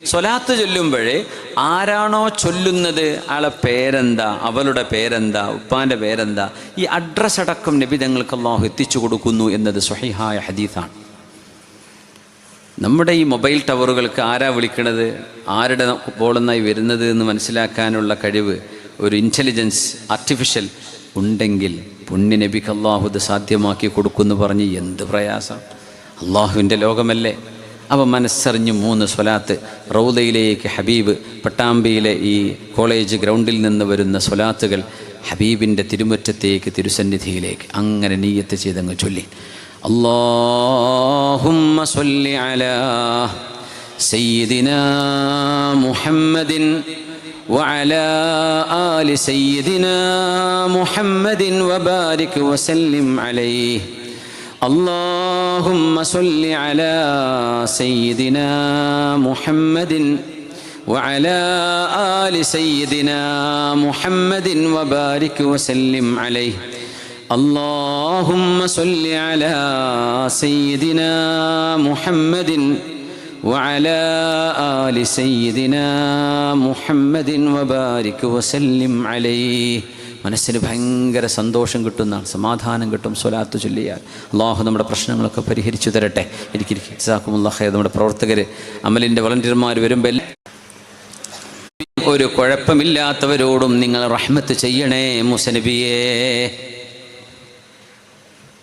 സ്വലാത്ത് ചൊല്ലുമ്പോഴേ ആരാണോ ചൊല്ലുന്നത് അയാളെ പേരെന്താ, അവളുടെ പേരെന്താ, ഉപ്പാൻ്റെ പേരെന്താ, ഈ അഡ്രസ് അടക്കം നബി തങ്ങൾക്ക് അല്ലാഹു എത്തിച്ചു കൊടുക്കുന്നു എന്നത് സ്വഹീഹായ ഹദീസാണ്. നമ്മുടെ ഈ മൊബൈൽ ടവറുകൾക്ക് ആരാ വിളിക്കണത്, ആരുടെ ബോളെന്നായി വരുന്നത് എന്ന് മനസ്സിലാക്കാനുള്ള കഴിവ് ഒരു ഇൻ്റലിജൻസ് ആർട്ടിഫിഷ്യൽ ഉണ്ടെങ്കിൽ പുണ്യ നബിക്ക് അല്ലാഹു ഇത് സാധ്യമാക്കി കൊടുക്കുമെന്ന് പറഞ്ഞ് എന്ത് പ്രയാസം. അള്ളാഹുവിൻ്റെ ലോകമല്ലേ. അപ്പം മനസ്സറിഞ്ഞ് 3 സ്വലാത്ത് റൗദയിലേക്ക് ഹബീബ്, പട്ടാമ്പിയിലെ ഈ കോളേജ് ഗ്രൗണ്ടിൽ നിന്ന് വരുന്ന സ്വലാത്തുകൾ ഹബീബിൻ്റെ തിരുമുറ്റത്തേക്ക്, തിരുസന്നിധിയിലേക്ക് അങ്ങനെ നിയ്യത്ത് ചെയ്തങ്ങ് ചൊല്ലി. അല്ലാഹുമ്മ സ്വല്ലി അലാ സയ്യിദിനാ മുഹമ്മദിൻ വഅലാ ആലി സയ്യിദിനാ മുഹമ്മദിൻ വബാരിക് വസല്ലിം അലൈഹി. اللهم صل على سيدنا محمد وعلى آل سيدنا محمد وبارك وسلم عليه. اللهم صل على سيدنا محمد وعلى آل سيدنا محمد وبارك وسلم عليه. മനസ്സിന് ഭയങ്കര സന്തോഷം കിട്ടുന്ന, സമാധാനം കിട്ടും സ്വലാത്ത് ചൊല്ലിയാൽ. അള്ളാഹു നമ്മുടെ പ്രശ്നങ്ങളൊക്കെ പരിഹരിച്ചു തരട്ടെ. ജസാക്കുമുല്ലാഹ് ഖൈർ. നമ്മുടെ പ്രവർത്തകർ, അമലിൻ്റെ വളണ്ടിയർമാർ വരുമ്പോൾ ഒരു കുഴപ്പമില്ലാത്തവരോടും നിങ്ങൾ റഹ്മത്ത് ചെയ്യണേ മൂസനബിയേ.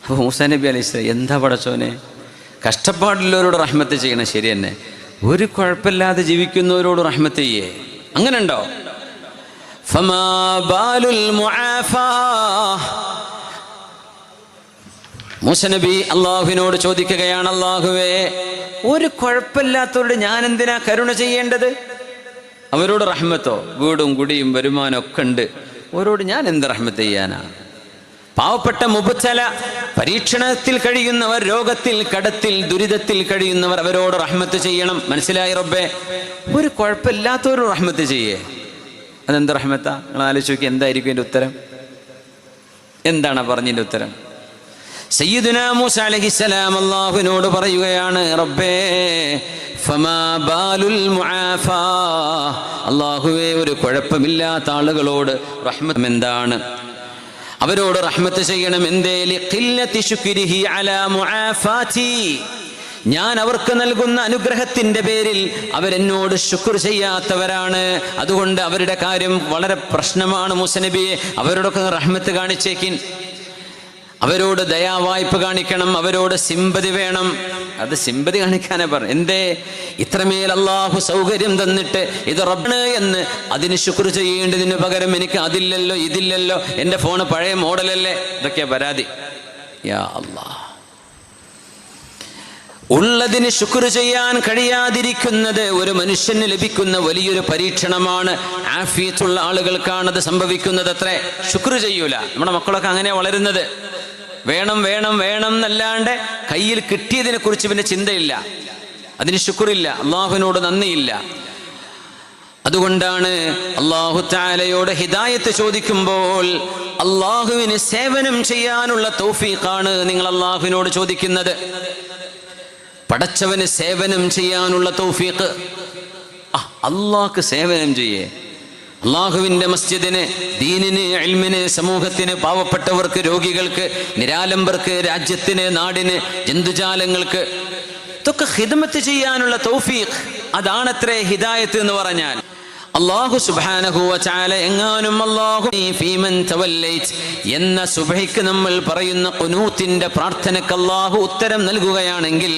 അപ്പോൾ മൂസനബി അലൈഹിസ്സലാം എന്താ പടച്ചോനെ, കഷ്ടപ്പാടുള്ളവരോട് റഹ്മത്ത് ചെയ്യണം, ശരി തന്നെ. ഒരു കുഴപ്പമില്ലാതെ ജീവിക്കുന്നവരോട് റഹ്മത്ത് ചെയ്യേ, അങ്ങനെ ഉണ്ടോ? ഫമാ ബാലുൽ മുആഫാ. മൂസനബി അള്ളാഹുവിനോട് ചോദിക്കുകയാണ്, അള്ളാഹുവേ, ഒരു കുഴപ്പമില്ലാത്തവരോട് ഞാൻ എന്തിനാ കരുണ ചെയ്യേണ്ടത്? അവരോട് റഹ്മത്തോ, വീടും കുടിയും വരുമാനം ഒക്കെ ഉണ്ട്, അവരോട് ഞാൻ എന്ത് റഹ്മത്ത് ചെയ്യാനാ? പാവപ്പെട്ട മുബ്തല, പരീക്ഷണത്തിൽ കഴിയുന്നവർ, രോഗത്തിൽ, കടത്തിൽ, ദുരിതത്തിൽ കഴിയുന്നവർ, അവരോട് റഹ്മത്ത് ചെയ്യണം. മനസ്സിലായി റബ്ബേ? ഒരു കുഴപ്പമില്ലാത്തവരോട് റഹ്മത്ത് ചെയ്യേ. അതെന്ത് റഹ്മത്താ? നിങ്ങൾ ആലോചിച്ച് നോക്കി, എന്തായിരിക്കും എൻ്റെ ഉത്തരം? എന്താണ് പറഞ്ഞതിൻ്റെ ഉത്തരം? സയ്യിദുനാ മൂസ അലൈഹിസ്സലാം അല്ലാഹുവിനോട് പറയുകയാണ്, റബ്ബേ ഫമാ ബാലുൽ മുആഫാ. അല്ലാഹുവേ, ഒരു കുഴപ്പമില്ലാത്ത ആളുകളോട് റഹ്മത്ത് എന്താണ്? അവരോട് റഹ്മത്ത് ചെയ്യണം. എന്തേ? ലിഖില്ലത്തി ശുക്രിഹി അലാ മുആഫാതി. ഞാൻ അവർക്ക് നൽകുന്ന അനുഗ്രഹത്തിൻ്റെ പേരിൽ അവരെന്നോട് ശുക്ർ ചെയ്യാത്തവരാണ്. അതുകൊണ്ട് അവരുടെ കാര്യം വളരെ പ്രശ്നമാണ് മൂസനബിയെ. അവരോടൊക്കെ റഹ്മത്ത് കാണിച്ചേക്കിൻ. അവരോട് ദയാവായ്പ കാണിക്കണം, അവരോട് സിമ്പതി വേണം. അത് സിമ്പതി കാണിക്കാനേ പറഞ്ഞു. എന്തേ? ഇത്രമേൽ അള്ളാഹു സൗകര്യം തന്നിട്ട് ഇത് റബ്ബാണ് എന്ന് അതിന് ശുക്ർ ചെയ്യേണ്ടതിന് പകരം എനിക്ക് അതില്ലല്ലോ, ഇതില്ലല്ലോ, എൻ്റെ ഫോണ് പഴയ മോഡലല്ലേ, ഇതൊക്കെയാ പരാതി. യാ അല്ലാഹ്, ഉള്ളതിന് ശുക്ർ ചെയ്യാൻ കഴിയാതിരിക്കുന്നത് ഒരു മനുഷ്യന് ലഭിക്കുന്ന വലിയൊരു പരീക്ഷണമാണ്. ആഫിയത്തുള്ള ആളുകൾക്കാണത് സംഭവിക്കുന്നത്. അത്രേ, ശുക്ർ ചെയ്യൂല. നമ്മുടെ മക്കളൊക്കെ അങ്ങനെ വളരുന്നത്. വേണം വേണം വേണം എന്നല്ലാണ്ട് കയ്യിൽ കിട്ടിയതിനെ കുറിച്ച് പിന്നെ ചിന്തയില്ല, അതിന് ശുക്രില്ല, അള്ളാഹുവിനോട് നന്ദിയില്ല. അതുകൊണ്ടാണ് അല്ലാഹു തആലയോട് ഹിദായത്ത് ചോദിക്കുമ്പോൾ അള്ളാഹുവിന് സേവനം ചെയ്യാനുള്ള തൗഫീഖാണ് നിങ്ങൾ അള്ളാഹുവിനോട് ചോദിക്കുന്നത്. പടച്ചവന് സേവനം ചെയ്യാനുള്ള തൗഫീഖ്. അള്ളാഹ്ക്ക് സേവനം ചെയ്യേ. അള്ളാഹുവിൻ്റെ മസ്ജിദിന്, ദീനിന്, ഇൽമിന്, സമൂഹത്തിന്, പാവപ്പെട്ടവർക്ക്, രോഗികൾക്ക്, നിരാലംബർക്ക്, രാജ്യത്തിന്, നാടിന്, ജന്തുജാലങ്ങൾക്ക്, ഇതൊക്കെ ഖിദ്മത്ത് ചെയ്യാനുള്ള തൗഫീഖ്. അതാണത്രേ ഹിദായത്ത് എന്ന് പറഞ്ഞാൽ. അല്ലാഹു സുബ്ഹാനഹു വ തആല എങ്ങാനും അല്ലാഹു ഫീമൻ തവല്ലൈത് എന്ന സുബ്ഹിക്ക് നമ്മൾ പറയുന്ന ഖുനൂത്തിന്റെ പ്രാർത്ഥനയ്ക്ക് അല്ലാഹു ഉത്തരം നൽകുകയാണെങ്കിൽ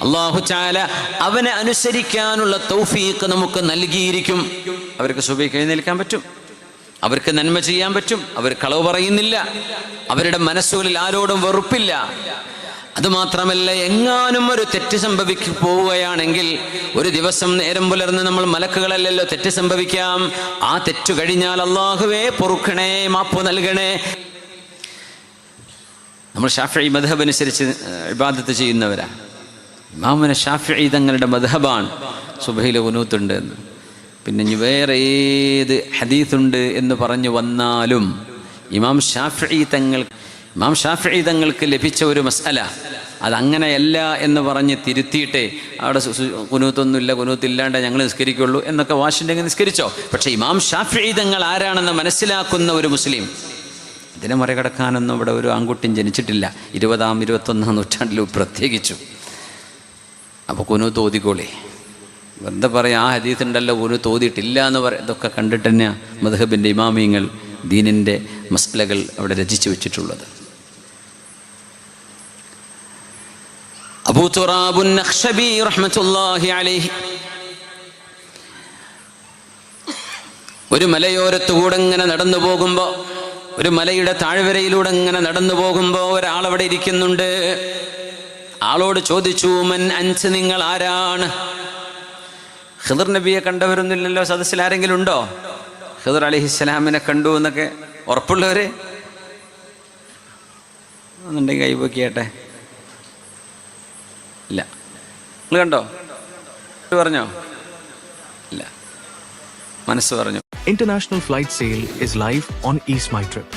അല്ലാഹു തആല അവനെ അനുസരിക്കാനുള്ള തൗഫീഖ് നമുക്ക് നൽകിയിരിക്കും. അവർക്ക് സുബ്ഹിക്ക് എഴുന്നേൽക്കാൻ പറ്റും, അവർക്ക് നന്മ ചെയ്യാൻ പറ്റും, അവർ കളവ് പറയുന്നില്ല, അവരുടെ മനസ്സുകളിൽ ആരോടും വെറുപ്പില്ല. അതുമാത്രമല്ല, എങ്ങാനും ഒരു തെറ്റ് പോവുകയാണെങ്കിൽ ഒരു ദിവസം നേരം പുലർന്ന് നമ്മൾ മലക്കുകളല്ലല്ലോ, തെറ്റ് സംഭവിക്കാം. ആ തെറ്റു കഴിഞ്ഞാൽ അല്ലാഹുവേ പൊറുക്കണേ, മാപ്പ് നൽകണേ. നമ്മൾ ഷാഫിഈ മദ്ഹബ് അനുസരിച്ച് ഇബാദത്ത് ചെയ്യുന്നവരാ. ഇമാമുന ഷാഫിഈ തങ്ങളുടെ മദ്ഹബാണ് സുബ്ഹിയിലെ ഖുനൂത്തുണ്ട് എന്ന്. പിന്നെ ഇനി വേറെ ഏത് ഹദീസുണ്ട് എന്ന് പറഞ്ഞു വന്നാലും ഇമാം ഷാഫിഈ തങ്ങൾക്ക് ലഭിച്ച ഒരു മസ്അല, അതങ്ങനെയല്ല എന്ന് പറഞ്ഞ് തിരുത്തിയിട്ടേ അവിടെ കുനൂത്തൊന്നുമില്ല, കുനൂത്തില്ലാണ്ട് ഞങ്ങൾ നിസ്കരിക്കുള്ളൂ എന്നൊക്കെ വാശിണ്ടെങ്കിൽ നിസ്കരിച്ചോ. പക്ഷേ ഇമാം ഷാഫിഈ തങ്ങൾ ആരാണെന്ന് മനസ്സിലാക്കുന്ന ഒരു മുസ്ലിം, ഇതിനെ മറികടക്കാനൊന്നും ഇവിടെ ഒരു ആൺകുട്ടിയും ജനിച്ചിട്ടില്ല 20-ാം 21-ാം നൂറ്റാണ്ടിൽ പ്രത്യേകിച്ചു. അപ്പോൾ കുനൂത്ത് ഓതിക്കോളി. വെറുതെ പറയാം ആ ഹദീസ് ഉണ്ടല്ലോ കുനൂത്ത് ഓതിയിട്ടില്ല എന്ന് പറയാം. ഇതൊക്കെ കണ്ടിട്ട് തന്നെയാണ് മദ്ഹബിൻ്റെ ഇമാമിയങ്ങൾ ദീനിൻ്റെ മസ്ലകൾ അവിടെ രചിച്ചു വെച്ചിട്ടുള്ളത്. അബൂ തുറാബുൻ നഖ്ശബി റഹ്മത്തുള്ളാഹി അലൈഹി ഒരു മലയോരത്തുകൂടെ ഇങ്ങനെ നടന്നു പോകുമ്പോൾ, ഒരു മലയുടെ താഴ്വരയിലൂടെ ഇങ്ങനെ നടന്നു പോകുമ്പോൾ ഒരാളവിടെ ഇരിക്കുന്നുണ്ട്. ആളോട് ചോദിച്ചു, മൻ അൻസ്, നിങ്ങൾ ആരാണ്? ഖിദർ നബിയെ കണ്ടവരൊന്നുമില്ലല്ലോ സദസ്സിൽ, ആരെങ്കിലും ഉണ്ടോ? ഖിദർ അലൈഹിസ്സലാമിനെ കണ്ടു എന്നൊക്കെ ഉറപ്പുള്ളവര് എന്നുണ്ടെങ്കിൽ കൈപോക്കിയാട്ടെ. ഇല്ല. നിങ്ങൾ കണ്ടോ? പറഞ്ഞോ? ഇല്ല, മനസ്സ് പറഞ്ഞു. International flight sale is live on EaseMyTrip.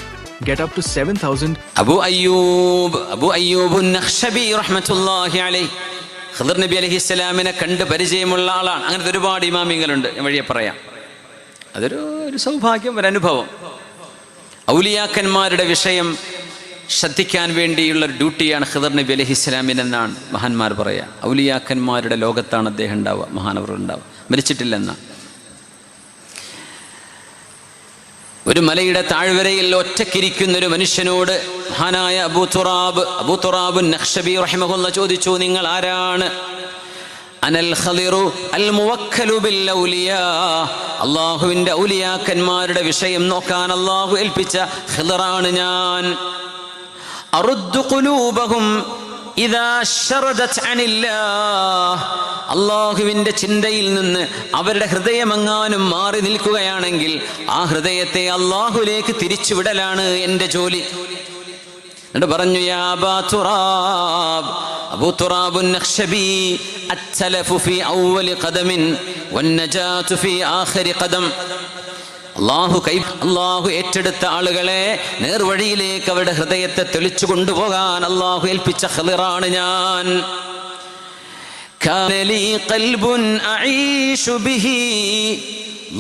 Get up to 7,000. Abu Ayyub നഖ്ശബി റഹ്മത്തുള്ളാഹി അലൈഹി ഖിദർ നബി അലൈഹിസ്സലാമിനെ കണ്ട് പരിചയമുള്ള ആളാണ്. അങ്ങനത്തെ ഒരുപാട് ഇമാമിങ്ങളുണ്ട്, വഴിയെ പറയാം. അതൊരു സൗഭാഗ്യം, ഒരു അനുഭവം. ഔലിയാക്കന്മാരുടെ വിഷയം ശ്രദ്ധിക്കാൻ വേണ്ടിയുള്ള ഒരു ഡ്യൂട്ടിയാണ് ഖിദർ നബി അലൈഹിസ്സലാമിനെന്നാണ് മഹാന്മാർ പറയുക. ഔലിയാക്കന്മാരുടെ ലോകത്താണ് അദ്ദേഹം ഉണ്ടാവുക, മഹാനവർ ഉണ്ടാവുക, മരിച്ചിട്ടില്ലെന്നാണ്. ഒരു മലയുടെ താഴ്വരയിൽ ഒറ്റക്കിരിക്കുന്ന ഒരു മനുഷ്യനോട് മഹാനായ അബൂ തുറാബ് നഖ്ശബി റഹിമഹുല്ലാഹ് ചോദിച്ചു, നിങ്ങൾ ആരാണ്? അനൽ ഖദിറു അൽ മുവക്കലു ബിൽ ഔലിയാ, അല്ലാഹുവിൻ്റെ ഔലിയാക്കന്മാരുടെ വിഷയം നോക്കാൻ അല്ലാഹു ഏൽപ്പിച്ച ഖിദറാണ് ഞാൻ. അറുദ്ദു ഖുലൂബഹും ഇദാ ശറദത് അനില്ലാഹ്, അള്ളാഹുവിൻ്റെ ചിന്തയിൽ നിന്ന് അവരുടെ ഹൃദയമെങ്ങാനും മാറി നിൽക്കുകയാണെങ്കിൽ ആ ഹൃദയത്തെ അള്ളാഹുലേക്ക് തിരിച്ചുവിടലാണ് എൻ്റെ ജോലി. എന്നിട്ട് പറഞ്ഞു, യാ അബൂ തുറാബുൻ നഖ്ശബി അത്തലഫു ഫീ അവ്വലി ഖദമിൻ വന്നജാതു ഫീ ആഖിരി ഖദം. അള്ളാഹു ഏറ്റെടുത്ത ആളുകളെ നേർവഴിയിലേക്ക് അവരുടെ ഹൃദയത്തെ തെളിച്ചു കൊണ്ടുപോകാൻ അള്ളാഹു ഏൽപ്പിച്ച ഖിദറാണ് ഞാൻ. كان لي قلب أعيش به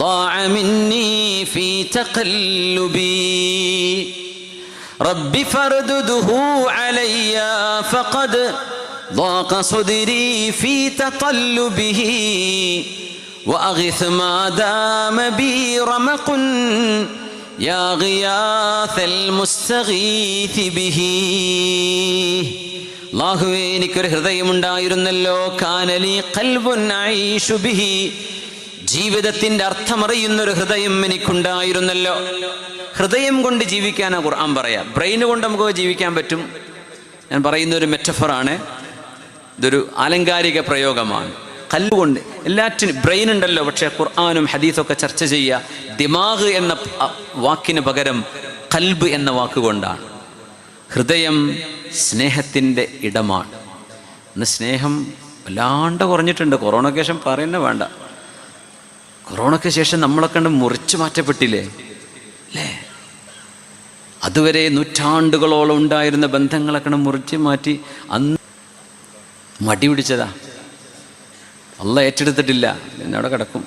ضاع مني في تقلبي ربي فردده علي فقد ضاق صدري في تطلبه وأغث ما دام بي رمق يا غياث المستغيث به. അല്ലാഹുവേ, എനിക്കൊരു ഹൃദയമുണ്ടായിരുന്നല്ലോ. കാനലി ഖൽബുൻ അഈശു ബിഹി, ജീവിതത്തിൻ്റെ അർത്ഥമറിയുന്നൊരു ഹൃദയം എനിക്കുണ്ടായിരുന്നല്ലോ. ഹൃദയം കൊണ്ട് ജീവിക്കാനാണ് ഖുർആൻ പറയാം. ബ്രെയിൻ കൊണ്ട് നമുക്ക് ജീവിക്കാൻ പറ്റും. ഞാൻ പറയുന്നൊരു മെറ്റഫറാണ്, ഇതൊരു ആലങ്കാരിക പ്രയോഗമാണ്. കല്ല് കൊണ്ട് എല്ലാറ്റിനും ബ്രെയിൻ ഉണ്ടല്ലോ, പക്ഷേ ഖുർആനും ഹദീസൊക്കെ ചർച്ച ചെയ്യുക ദിമാഗ് എന്ന വാക്കിന് പകരം ഖൽബ് എന്ന വാക്കുകൊണ്ടാണ്. ഹൃദയം സ്നേഹത്തിൻ്റെ ഇടമാണ്. ഇന്ന് സ്നേഹം വല്ലാണ്ട് കുറഞ്ഞിട്ടുണ്ട്. കൊറോണയ്ക്ക് ശേഷം പറയുന്നത് വേണ്ട. കൊറോണയ്ക്ക് ശേഷം നമ്മളൊക്കെ മുറിച്ചു മാറ്റപ്പെട്ടില്ലേ അല്ലേ? അതുവരെ നൂറ്റാണ്ടുകളോളം ഉണ്ടായിരുന്ന ബന്ധങ്ങളൊക്കെ മുറിച്ച് മാറ്റി അന്ന് മടി പിടിച്ചതാ. അള്ളാഹ് ഏറ്റെടുത്തിട്ടില്ല, പിന്നെ അവിടെ കിടക്കും.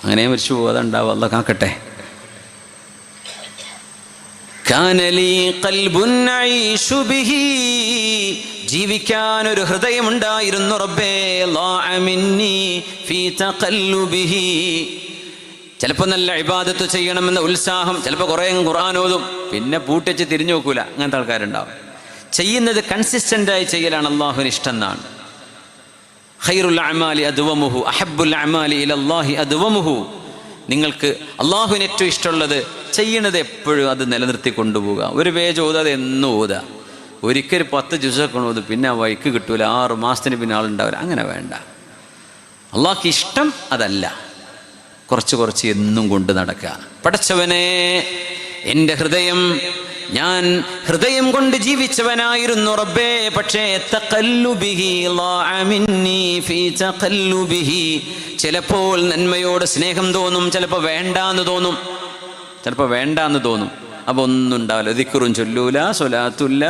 അങ്ങനെ മരിച്ചു പോകാതെ ഉണ്ടാവും. അള്ളാഹ് കാക്കട്ടെ. കാനലി ഖൽബുൻ അഈശു ബിഹി, ജീവിക്കാൻ ഒരു ഹൃദയമുണ്ടായിരുന്നു റബ്ബേ. ളാഅ മിന്നി ഫീ തഖല്ലുബിഹി, ചിലപ്പോൾ നല്ല ഇബാദത്ത് ചെയ്യണമെന്ന ഉത്സാഹം, ചിലപ്പോൾ കുറേ ഖുർആൻ ഓതും, പിന്നെ പൂട്ടിച്ച് തിരിഞ്ഞു നോക്കൂല. അങ്ങനത്തെ ആൾക്കാരുണ്ടാവും. ചെയ്യുന്നത് കൺസിസ്റ്റൻ്റായി ചെയ്യലാണ് അള്ളാഹുവിന് ഇഷ്ടം എന്നാണ്. ഖൈറുൽ അഅമാലി അദ്വമുഹു അഹബ്ബുൽ അഅമാലി ഇലല്ലാഹി അദ്വമുഹു. നിങ്ങൾക്ക് അള്ളാഹുവിന് ഏറ്റവും ഇഷ്ടമുള്ളത് ചെയ്യണത് എപ്പോഴും അത് നിലനിർത്തി കൊണ്ടുപോവുക. ഒരു പേജ് ഓതാതെ എന്നും ഓതുക. ഒരിക്കൽ 10 ജുസൊക്കെ ഓതും, പിന്നെ ആ വഴിക്ക് കിട്ടൂല. 6 മാസത്തിന് പിന്നെ ആളുണ്ടാവില്ല. അങ്ങനെ വേണ്ട. അള്ളാഹ്ക്ക് ഇഷ്ടം അതല്ല, കുറച്ച് എന്നും കൊണ്ട് നടക്കുക. പടച്ചവനെ, എൻ്റെ ഹൃദയം, ഞാൻ ഹൃദയം കൊണ്ട് ജീവിച്ചവനായിരുന്നു റബ്ബേ. പക്ഷേ തഖല്ലുബിഹി ളാഅ മിന്നി ഫീ തഖല്ലുബിഹി, ചിലപ്പോൾ നന്മയോട് സ്നേഹം തോന്നും, ചിലപ്പോൾ വേണ്ടാന്ന് തോന്നും. അപ്പോൾ ഒന്നും ഉണ്ടാവില്ല. ദിക്റും ചൊല്ലൂല, സ്വലാത്തുല്ല,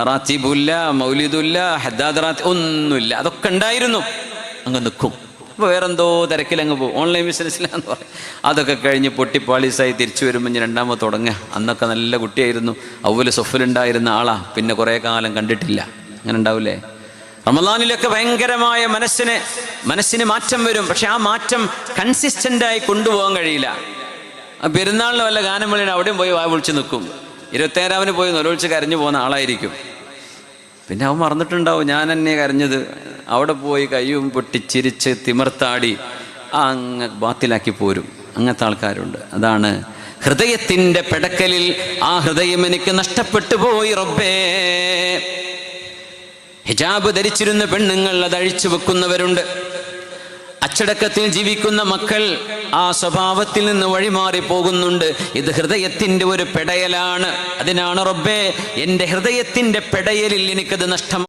റാത്തീബുല്ല, മൗലിദുല്ല, ഹദ്ദാദ് റാത്തി ഒന്നുമില്ല. അതൊക്കെ ഉണ്ടായിരുന്നു, അങ്ങ് നിൽക്കും. അപ്പോൾ വേറെന്തോ തിരക്കിലങ്ങ് പോകും. ഓൺലൈൻ ബിസിനസ്സിലാന്ന് പറയും. അതൊക്കെ കഴിഞ്ഞ് പൊട്ടിപ്പാളീസായി തിരിച്ചു വരുമ്പോൾ ഞാൻ രണ്ടാമത് തുടങ്ങുക. അന്നൊക്കെ നല്ല കുട്ടിയായിരുന്നു, അവല് സൊഫലുണ്ടായിരുന്ന ആളാ, പിന്നെ കുറേ കാലം കണ്ടിട്ടില്ല. അങ്ങനെ ഉണ്ടാവില്ലേ? റമദാനിലൊക്കെ ഭയങ്കരമായ മനസ്സിന് മാറ്റം വരും. പക്ഷെ ആ മാറ്റം കൺസിസ്റ്റൻ്റായി കൊണ്ടുപോകാൻ കഴിയില്ല. ആ പെരുന്നാളിന് വല്ല ഗാനം വിളിയാണ് അവിടെയും പോയി വിളിച്ച് നിൽക്കും. 27-ന് പോയി നൊലൊളിച്ച് കരഞ്ഞു പോകുന്ന ആളായിരിക്കും. പിന്നെ അവൻ മറന്നിട്ടുണ്ടാവും ഞാൻ എന്നെ കരഞ്ഞത്. അവിടെ പോയി കയ്യും പൊട്ടിച്ചിരിച്ച് തിമിർത്താടി അങ്ങ് ബാത്തിലാക്കി പോരും. അങ്ങനത്തെ ആൾക്കാരുണ്ട്. അതാണ് ഹൃദയത്തിൻ്റെ പെടക്കലിൽ ആ ഹൃദയം എനിക്ക് നഷ്ടപ്പെട്ടു പോയി റബ്ബേ. ഹിജാബ് ധരിച്ചിരുന്ന പെണ്ണുങ്ങൾ അത് അഴിച്ചു വെക്കുന്നവരുണ്ട്. അച്ചടക്കത്തിൽ ജീവിക്കുന്ന മക്കൾ ആ സ്വഭാവത്തിൽ നിന്ന് വഴിമാറി പോകുന്നുണ്ട്. ഇത് ഹൃദയത്തിൻ്റെ ഒരു പെടയലാണ്. അതിനാണ് റബ്ബേ എൻ്റെ ഹൃദയത്തിൻ്റെ പെടയലിൽ എനിക്കത് നഷ്ടം